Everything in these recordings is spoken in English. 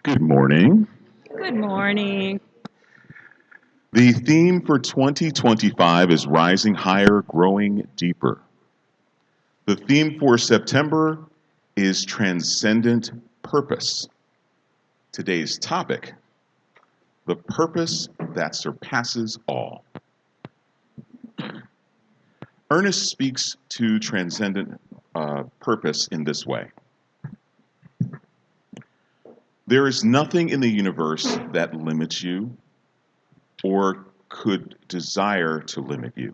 Good morning. Good morning. The theme for 2025 is Rising Higher, Growing Deeper. The theme for September is Transcendent Purpose. Today's topic, the purpose that surpasses all. Ernest speaks to transcendent purpose in this way. There is nothing in the universe that limits you or could desire to limit you.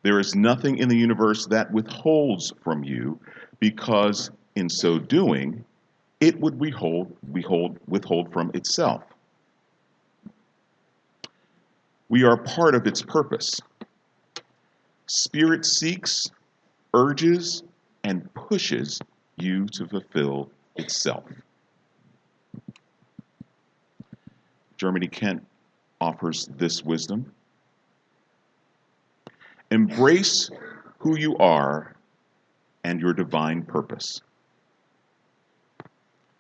There is nothing in the universe that withholds from you because in so doing, it would withhold from itself. We are part of its purpose. Spirit seeks, urges, and pushes you to fulfill itself. Germany Kent offers this wisdom. Embrace who you are and your divine purpose.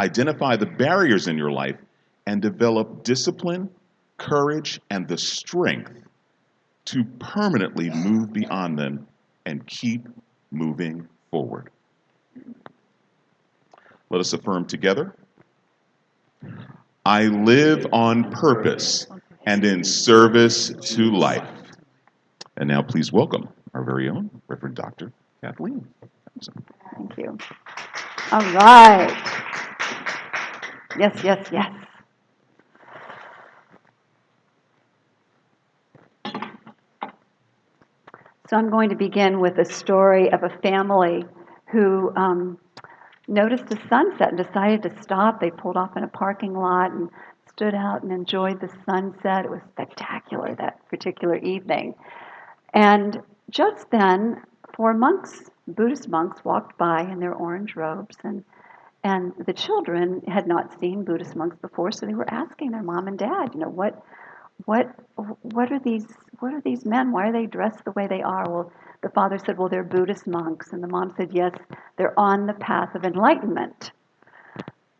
Identify the barriers in your life and develop discipline, courage, and the strength to permanently move beyond them and keep moving forward. Let us affirm together. I live on purpose and in service to life. And now please welcome our very own Reverend Dr. Kathleen. Thank you. All right. Yes, yes, yes. So I'm going to begin with a story of a family who noticed a sunset and decided to stop. They pulled off in a parking lot and stood out and enjoyed the sunset. It was spectacular that particular evening. And just then, four monks, Buddhist monks, walked by in their orange robes, and the children had not seen Buddhist monks before, so they were asking their mom and dad, what are these men? Why are they dressed the way they are? Well, the father said, well, they're Buddhist monks, and the mom said, yes, they're on the path of enlightenment.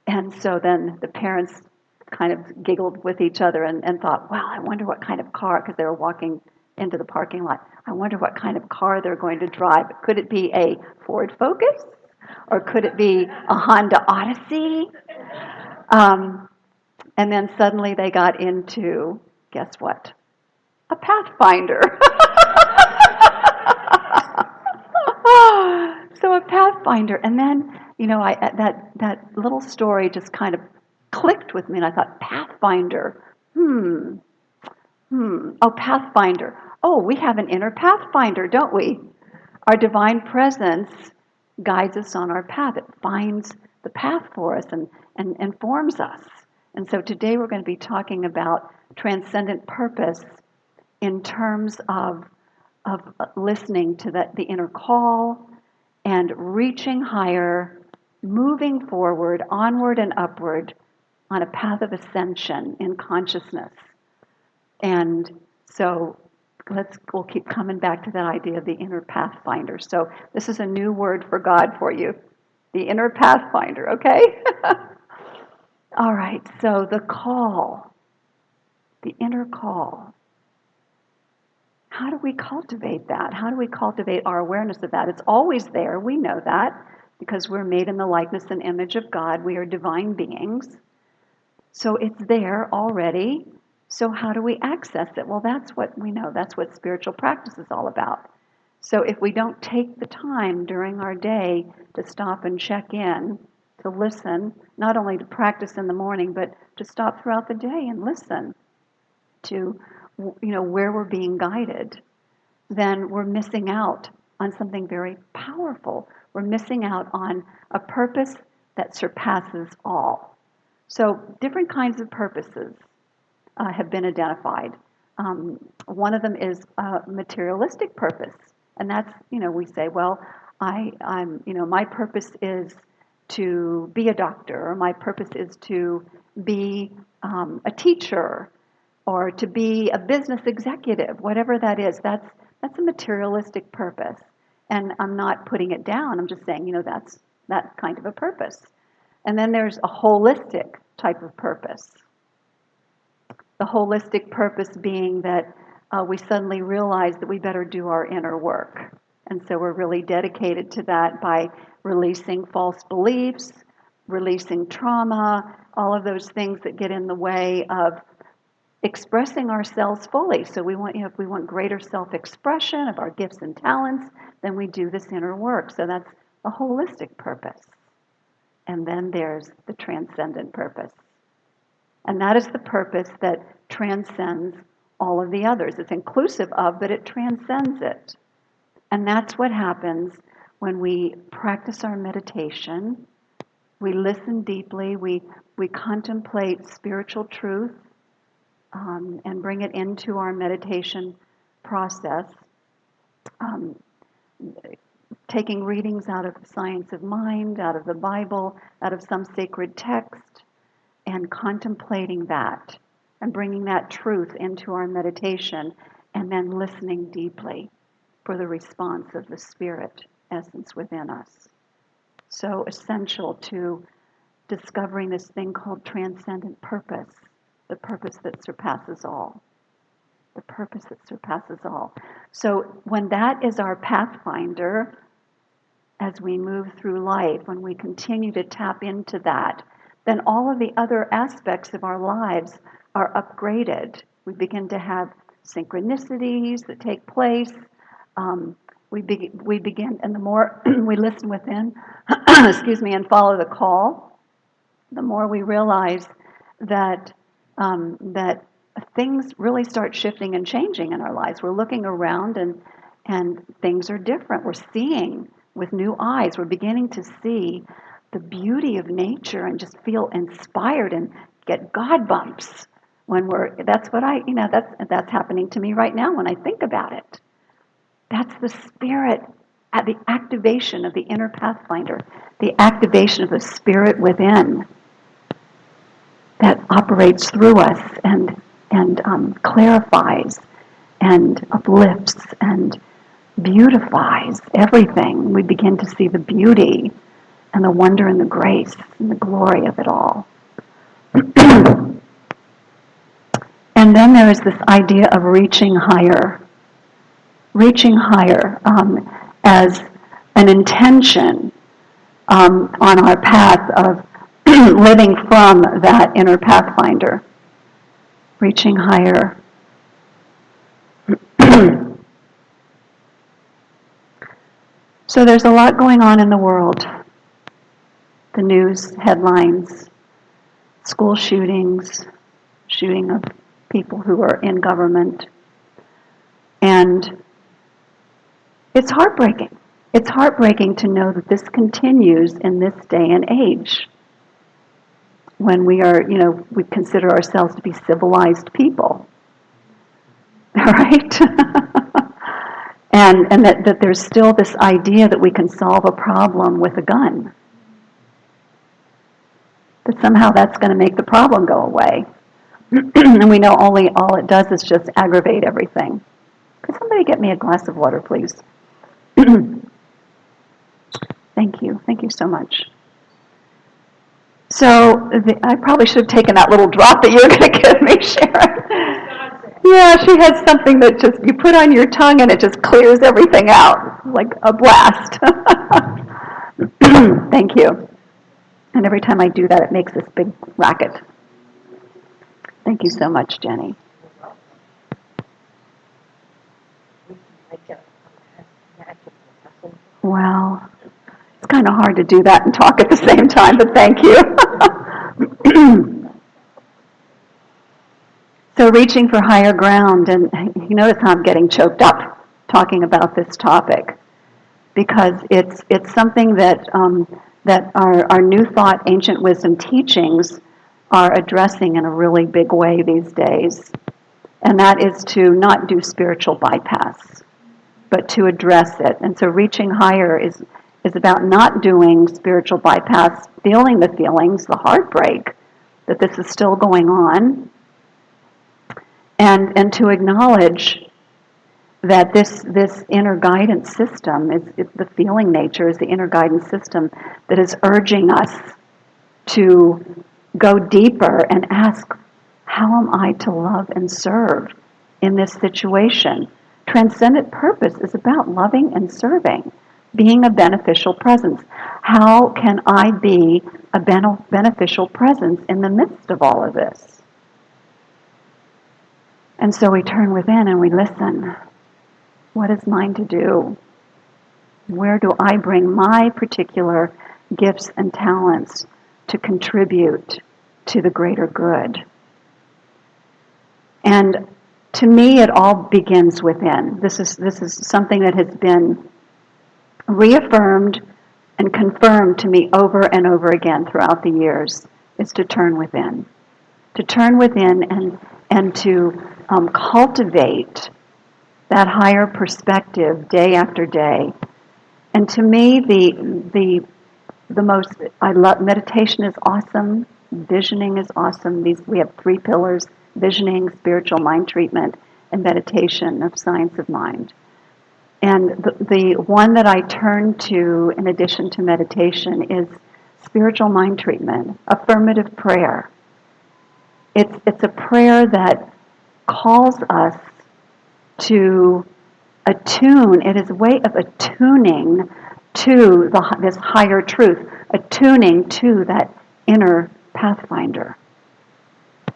And so then the parents kind of giggled with each other and thought, well, I wonder what kind of car, because they were walking into the parking lot. I wonder what kind of car they're going to drive. Could it be a Ford Focus? Or could it be a Honda Odyssey? And then suddenly they got into, guess what? A Pathfinder. So a Pathfinder. And then, that little story just kind of clicked with me, and I thought, Pathfinder. Oh, Pathfinder. Oh, we have an inner Pathfinder, don't we? Our divine presence guides us on our path. It finds the path for us and informs us. And so today we're going to be talking about transcendent purpose in terms of listening to the inner call and reaching higher, moving forward, onward and upward on a path of ascension in consciousness. And so we'll keep coming back to that idea of the inner pathfinder. So this is a new word for God for you, the inner pathfinder, okay? All right, so the call, the inner call. How do we cultivate that? How do we cultivate our awareness of that? It's always there, we know that, because we're made in the likeness and image of God. We are divine beings. So it's there already. So how do we access it? Well, that's what we know. That's what spiritual practice is all about. So if we don't take the time during our day to stop and check in, to listen, not only to practice in the morning, but to stop throughout the day and listen to, where we're being guided, then we're missing out on something very powerful. We're missing out on a purpose that surpasses all. So different kinds of purposes have been identified. One of them is a materialistic purpose, and that's, we say, well, my purpose is to be a doctor, or my purpose is to be a teacher, or to be a business executive, whatever that is. That's a materialistic purpose, and I'm not putting it down. I'm just saying, that's that kind of a purpose. And then there's a holistic type of purpose. The holistic purpose being that we suddenly realize that we better do our inner work. And so we're really dedicated to that by releasing false beliefs, releasing trauma, all of those things that get in the way of expressing ourselves fully. So we want, if we want greater self-expression of our gifts and talents, then we do this inner work. So that's a holistic purpose. And then there's the transcendent purpose. And that is the purpose that transcends all of the others. It's inclusive of, but it transcends it. And that's what happens when we practice our meditation. We listen deeply. We contemplate spiritual truth and bring it into our meditation process. Taking readings out of the science of mind, out of the Bible, out of some sacred text, and contemplating that and bringing that truth into our meditation, and then listening deeply for the response of the spirit essence within us. So essential to discovering this thing called transcendent purpose, the purpose that surpasses all. The purpose that surpasses all. So when that is our pathfinder, as we move through life, when we continue to tap into that, then all of the other aspects of our lives are upgraded. We begin to have synchronicities that take place. We begin, and the more we listen within, and follow the call, the more we realize that that things really start shifting and changing in our lives. We're looking around and things are different. We're seeing with new eyes. We're beginning to see the beauty of nature and just feel inspired and get God bumps when that's happening to me right now when I think about it. That's the spirit at the activation of the inner pathfinder, the activation of the spirit within that operates through us and clarifies and uplifts and beautifies everything. We begin to see the beauty and the wonder and the grace and the glory of it all. And then there is this idea of reaching higher as an intention on our path of living from that inner pathfinder, reaching higher. So there's a lot going on in the world. The news headlines, school shootings, shooting of people who are in government. And it's heartbreaking. It's heartbreaking to know that this continues in this day and age when we are, we consider ourselves to be civilized people. Right? and that there's still this idea that we can solve a problem with a gun. That somehow that's going to make the problem go away. And we know all it does is just aggravate everything. Could somebody get me a glass of water, please? Thank you. Thank you so much. So I probably should have taken that little drop that you were going to give me, Sharon. Yeah, she has something that just you put on your tongue and it just clears everything out, like a blast. Thank you. And every time I do that, it makes this big racket. Thank you so much, Jenny. Well, it's kind of hard to do that and talk at the same time, but thank you. So reaching for higher ground, and you notice how I'm getting choked up talking about this topic, because it's something that our new thought, ancient wisdom teachings are addressing in a really big way these days. And that is to not do spiritual bypass, but to address it. And so reaching higher is about not doing spiritual bypass, feeling the feelings, the heartbreak, that this is still going on, and to acknowledge that this inner guidance system, is the feeling nature is the inner guidance system that is urging us to go deeper and ask, how am I to love and serve in this situation? Transcendent purpose is about loving and serving, being a beneficial presence. How can I be a beneficial presence in the midst of all of this? And so we turn within and we listen. What is mine to do? Where do I bring my particular gifts and talents to contribute to the greater good? And to me, it all begins within. This is something that has been reaffirmed and confirmed to me over and over again throughout the years, is to turn within. To turn within and to cultivate that higher perspective day after day. And to me, the most, I love, meditation is awesome, visioning is awesome. We have 3 pillars: visioning, spiritual mind treatment, and meditation of science of mind. And the one that I turn to in addition to meditation is spiritual mind treatment, affirmative prayer. It's a prayer that calls us to attune. It is a way of attuning to this higher truth, attuning to that inner pathfinder.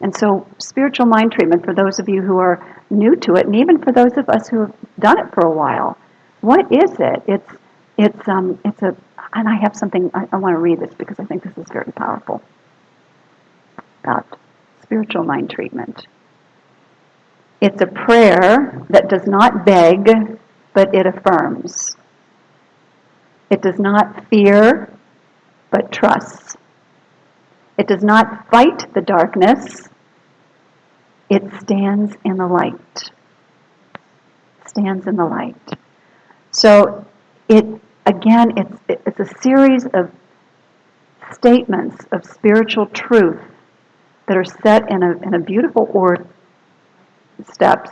And so spiritual mind treatment, for those of you who are new to it, and even for those of us who have done it for a while, what is it? It's a, and I have something, I want to read this because I think this is very powerful about spiritual mind treatment. It's a prayer that does not beg, but it affirms. It does not fear, but trusts. It does not fight the darkness. It stands in the light. Stands in the light. So it's a series of statements of spiritual truth that are set in a beautiful order, steps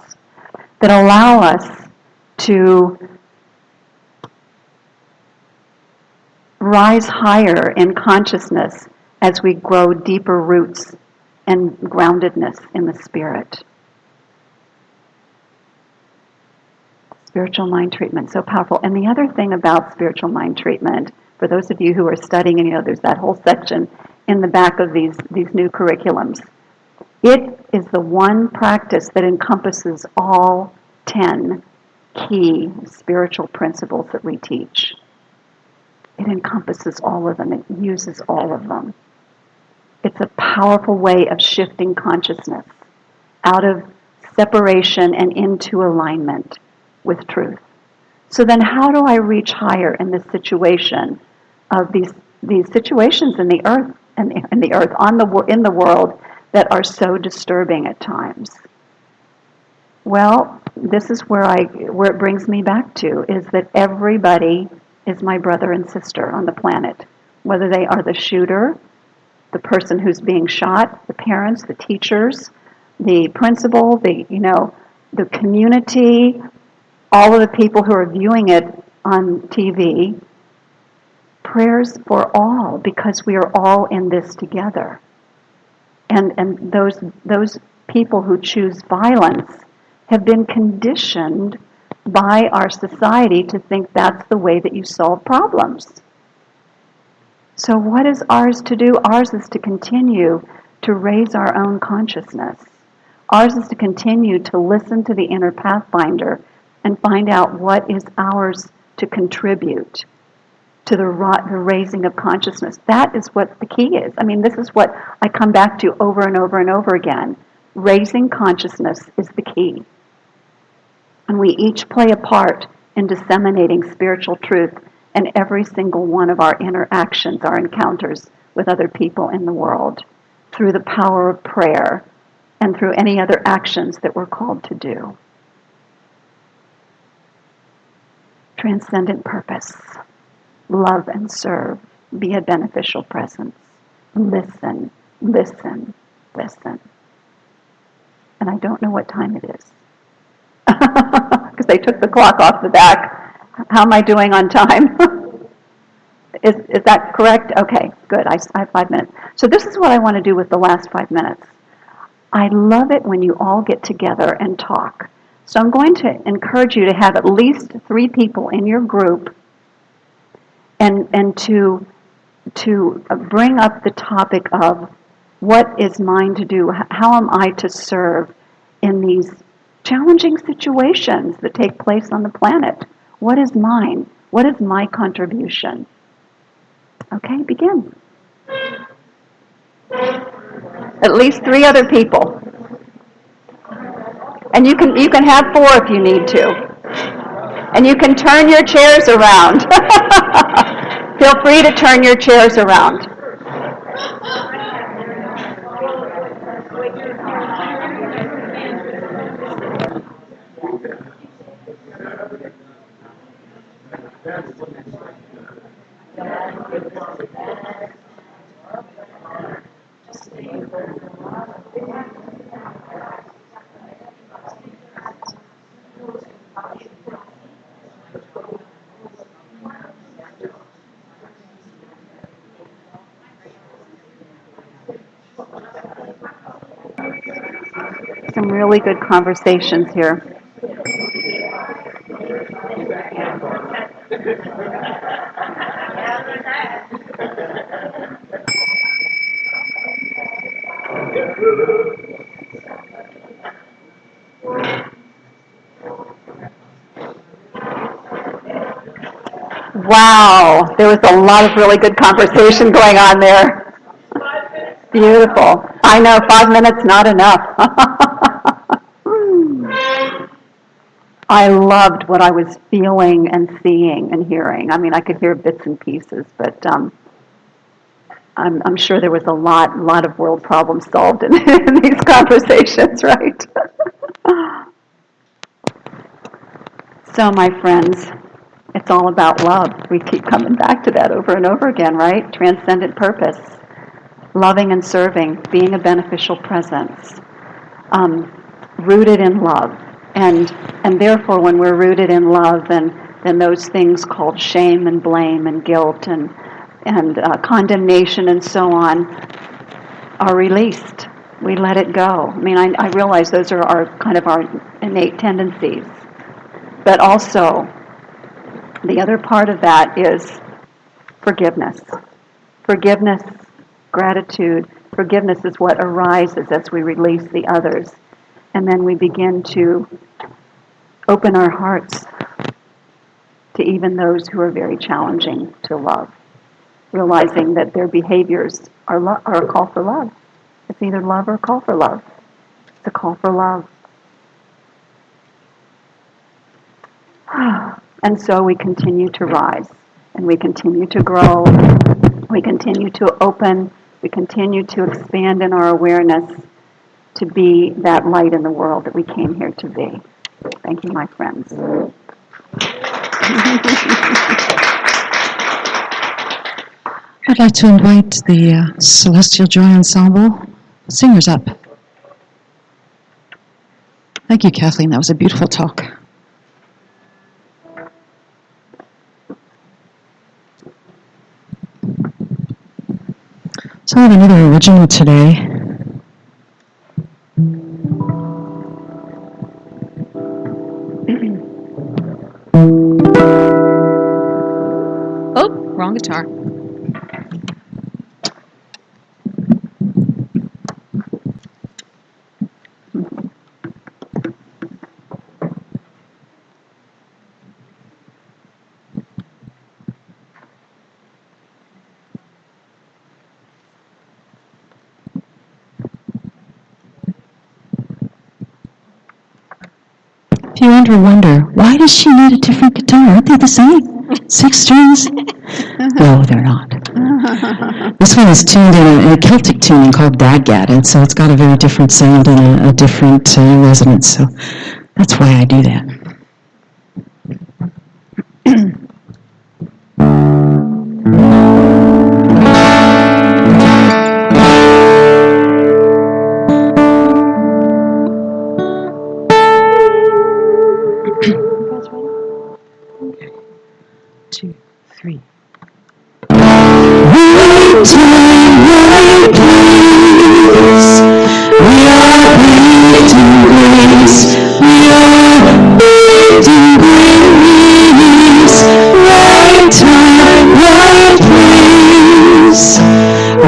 that allow us to rise higher in consciousness as we grow deeper roots and groundedness in the spirit. Spiritual mind treatment, so powerful. And the other thing about spiritual mind treatment, for those of you who are studying, and there's that whole section in the back of these new curriculums, it is the one practice that encompasses all 10 key spiritual principles that we teach. It encompasses all of them. It uses all of them. It's a powerful way of shifting consciousness out of separation and into alignment with truth. So then how do I reach higher in this situation of these situations in the earth in the world that are so disturbing at times? Well, this is where it brings me back to, is that everybody is my brother and sister on the planet, whether they are the shooter, the person who's being shot, the parents, the teachers, the principal, the community, all of the people who are viewing it on TV. Prayers for all, because we are all in this together. And those people who choose violence have been conditioned by our society to think that's the way that you solve problems. So what is ours to do? Ours is to continue to raise our own consciousness. Ours is to continue to listen to the inner pathfinder and find out what is ours to contribute to the raising of consciousness. That is what the key is. I mean, this is what I come back to over and over and over again. Raising consciousness is the key. And we each play a part in disseminating spiritual truth in every single one of our interactions, our encounters with other people in the world, through the power of prayer and through any other actions that we're called to do. Transcendent purpose. Love and serve. Be a beneficial presence. Listen, listen, listen. And I don't know what time it is. Because they took the clock off the back. How am I doing on time? Is that correct? Okay, good. I have 5 minutes. So this is what I want to do with the last 5 minutes. I love it when you all get together and talk. So I'm going to encourage you to have at least 3 people in your group and to bring up the topic of what is mine to do, how am I to serve in these challenging situations that take place on the planet. What is mine? What is my contribution? Okay, begin. At least 3 other people. And you can have 4 if you need to. And you can turn your chairs around. Feel free to turn your chairs around. Some really good conversations here. Wow, there was a lot of really good conversation going on there. Beautiful. I know, 5 minutes not enough. I loved what I was feeling and seeing and hearing. I mean, I could hear bits and pieces, but I'm sure there was a lot of world problems solved in these conversations, right? So, my friends, it's all about love. We keep coming back to that over and over again, right? Transcendent purpose, loving and serving, being a beneficial presence, rooted in love. And therefore, when we're rooted in love, then those things called shame and blame and guilt and condemnation and so on are released. We let it go. I mean, I realize those are our innate tendencies. But also, the other part of that is forgiveness. Forgiveness, gratitude. Forgiveness is what arises as we release the others. And then we begin to open our hearts to even those who are very challenging to love, realizing that their behaviors are a call for love. It's either love or a call for love. It's a call for love. And so we continue to rise, and we continue to grow, we continue to open, we continue to expand in our awareness to be that light in the world that we came here to be. Thank you, my friends. I'd like to invite the Celestial Joy Ensemble singers up. Thank you, Kathleen. That was a beautiful talk. So I have another original today. Oh, wrong guitar. If you ever wonder, why does she need a different guitar? Aren't they the same? 6 strings? No, they're not. This one is tuned in a Celtic tuning called Dadgad, and so it's got a very different sound and a different resonance. So that's why I do that. Two, three. Time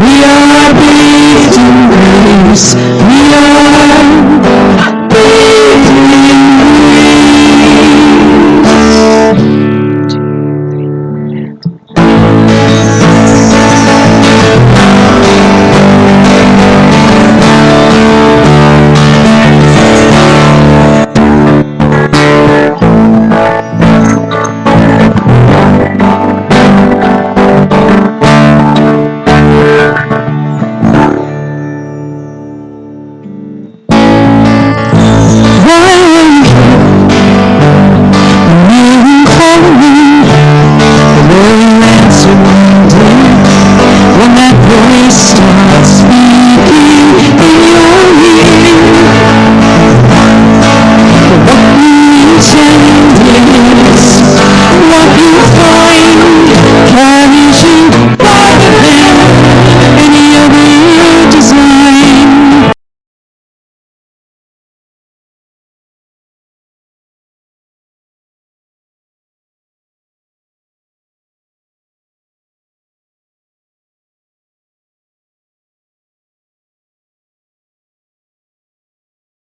We are breathed in grace.